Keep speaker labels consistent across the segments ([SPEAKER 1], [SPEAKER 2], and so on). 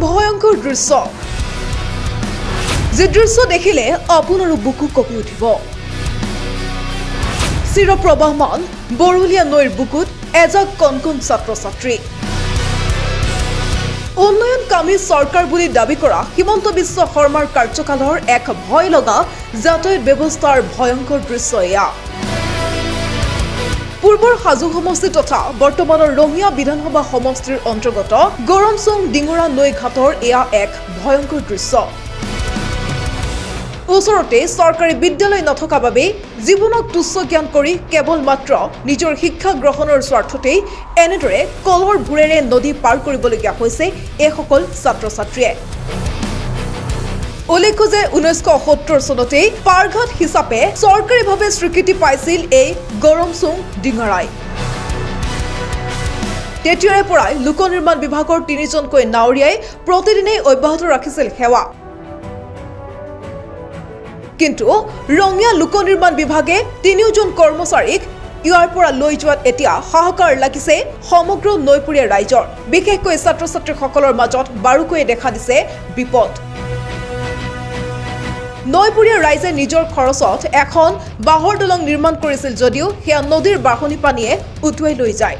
[SPEAKER 1] ভয়ংকৰ দৃশ্য যে দৃশ্য দেখিলে আপোনাৰো বুকু কঁপি উঠিব চিৰপ্ৰবাহমান বৰলীয়া নৈৰ বুকুত এজাক কণকণ ছাত্ৰ ছাত্ৰী উন্নয়নকামী চৰকাৰ বুলি দাবী কৰা হিমন্ত বিশ্ব শৰ্মাৰ কাৰ্যকালৰ এক ভয় লগা যাতায়াত ব্যৱস্থাৰ ভয়ংকৰ দৃশ্য এয়া পূৰ্বৰ হাজু সমষ্টি তথা বৰ্তমানৰ ৰঙিয়া বিধানসভা সমষ্টিৰ অন্তৰ্গত গৰমচুং ডিঙৰা নৈ ঘাটৰ এয়া এক ভয়ংকৰ দৃশ্য ওচৰতে চৰকাৰী বিদ্যালয় নথকা বাবে জীৱনক তুচ্ছ জ্ঞান কৰি কেৱল মাত্ৰ নিজৰ শিক্ষা গ্ৰহণৰ স্বাৰ্থতেই এনেদৰে কলৰ ভুৰেৰে নদী পাৰ কৰিবলগীয়া হৈছে এইসকল ছাত্ৰ ছাত্ৰীয়ে উল্লেখ্য যে 1970 চনতেই পাৰঘাট হিচাপে চৰকাৰীভাৱে স্বীকৃতি পাইছিল এই গৰমচুং ডিঙৰাই তেতিয়াৰে পৰাই লোক নিৰ্মাণ বিভাগৰ 3জনকৈ নাৱৰীয়াই প্ৰতিদিনে অব্যাহত ৰাখিছিল সেৱা কিন্তু ৰঙিয়া লোক নিৰ্মাণ বিভাগে 3জন কৰ্মচাৰীক ইয়াৰ পৰা লৈ যোৱাত এতিয়া হাহাকাৰ লাগিছে সমগ্ৰ নৈপুৰীয়া ৰাইজৰ বিশেষকৈ ছাত্ৰ ছাত্ৰীসকলৰ মাজত বাৰুকৈ দেখা দিছে বিপদ নৈপুৰীয়া ৰাইজে নিজৰ খৰচত এখন বাহৰ দলং নিৰ্মাণ কৰিছিল যদিও সেয়া নদীৰ বাঢ়নী পানীয়ে উটুৱাই লৈ যায়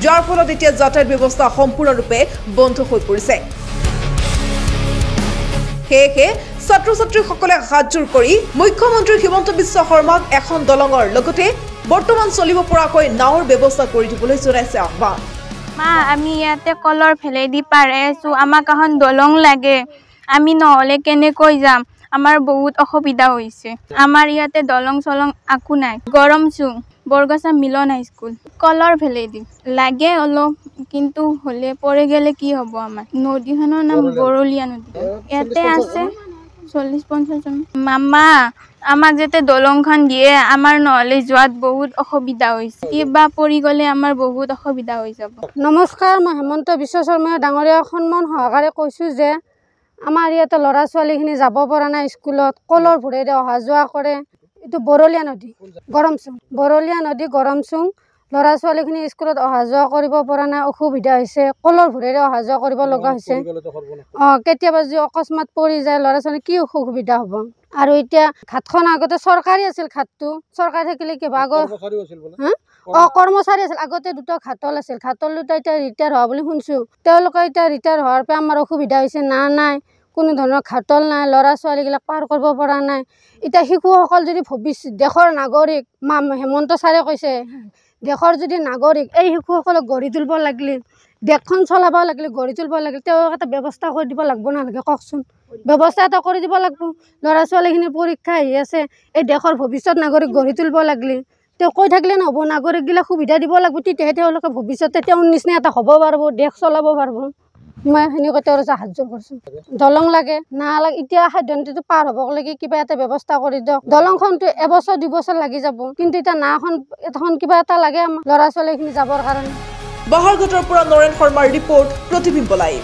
[SPEAKER 1] যাৰ ফলত এতিয়া যাতায়াত ব্যৱস্থা সম্পূৰ্ণৰূপে বন্ধ হৈ পৰিছে সেয়ে ছাত্ৰ ছাত্ৰীসকলে হাতজোৰ কৰি মুখ্যমন্ত্ৰী হিমন্ত বিশ্ব শৰ্মাক এখন দলঙৰ লগতে বৰ্তমান চলিব পৰাকৈ নাৱৰ ব্যৱস্থা কৰি দিবলৈ জনাইছে আহ্বান
[SPEAKER 2] মা আমি ইয়াতে কলৰ ফেলেদি পাৰে আছো আমাক এখন দলং লাগে আমি নহলে কেনেকৈ যাম আমাৰ বহুত অসুবিধা হৈছে আমাৰ ইয়াতে দলং চলং আকো নাই গৰমচুং বৰগাছা মিলন হাইস্কুল কলৰ ফেলেদি লাগে অলপ কিন্তু হলে পৰে গেলে কি হ'ব আমাৰ নদীখনৰ নাম বৰলীয়া নদী ইয়াতে আছে 40-50 জন মামা আমাক যেতে দলংখন দিয়ে আমাৰ নহলে যোৱাত বহুত অসুবিধা হৈছে কিবা পৰি গলে আমাৰ বহুত অসুবিধা হৈ যাব
[SPEAKER 3] নমস্কাৰ মই হেমন্ত বিশ্ব শৰ্মা ডাঙৰীয়া সন্মান সহকাৰে কৈছো যে আমাৰ ইয়াতে ল'ৰা ছোৱালীখিনি যাব পৰা নাই স্কুলত কলৰ ভুৰেৰে অহা যোৱা কৰে এইটো বৰলীয়া নদী গৰমচুং বৰলীয়া নদী গৰমচুং ল'ৰা ছোৱালীখিনি স্কুলত অহা যোৱা কৰিব পৰা নাই অসুবিধা হৈছে কলৰ ভুৰেৰে অহা যোৱা কৰিব লগা হৈছে কেতিয়াবা যদি অকস্মাত পৰি যায় ল'ৰা ছোৱালী কি অসুবিধা হ'ব আৰু এতিয়া ঘাটখন আগতে চৰকাৰী আছিল ঘাটটো চৰকাৰী থাকিলে কিবা কৰ্মচাৰী আছিল আগতে দুটা ঘাটল আছিল ঘাটল দুটা এতিয়া ৰিটায়াৰ হোৱা বুলি শুনছোঁ তেওঁলোকে এতিয়া ৰিটায়াৰ হোৱাৰ পৰা আমাৰ অসুবিধা হৈছে নাই কোনো ধৰণৰ ঘাটল নাই ল'ৰা ছোৱালীবিলাক পাৰ কৰিব পৰা নাই এতিয়া শিশুসকল যদি ভৱিষ্যত দেশৰ নাগৰিক হেমন্ত ছাৰে কৈছে দেশৰ যদি নাগৰিক এই শিশুসকলক গঢ়ি তুলিব লাগিলে দেশখন চলাব লাগিলে গঢ়ি তুলিব লাগিলে তেওঁক এটা ব্যৱস্থা কৰি দিব লাগিব নালাগে কওকচোন ব্যৱস্থা এটা কৰি দিব লাগিব ল'ৰা ছোৱালীখিনিৰ পৰীক্ষা আহি আছে এই দেশৰ ভৱিষ্যত নাগৰিক গঢ়ি তুলিব লাগিলে তেওঁ কৈ থাকিলে নহ'ব নাগৰিকবিলাক সুবিধা দিব লাগিব তেতিয়াহে তেওঁলোকে ভৱিষ্যতে তেওঁৰ নিচিনা এটা হ'ব পাৰিব দেশ চলাব পাৰিব মই সেনেকৈ তেওঁৰ হাত জোৰ কৰিছোঁ দলং লাগে নালাগে এতিয়া সাধ্যন্তিটো পাৰ হ'ব লাগে কিবা এটা ব্যৱস্থা কৰি দিয়ক দলংখনটো এবছৰ 2 বছৰ লাগি যাব কিন্তু এতিয়া এখন কিবা এটা লাগে আমাৰ ল'ৰা ছোৱালীখিনি যাবৰ কাৰণে
[SPEAKER 1] বাহৰঘাটৰ পৰা নৰেন শৰ্মাৰ ৰিপৰ্ট প্ৰতিবিম্ব লাইভ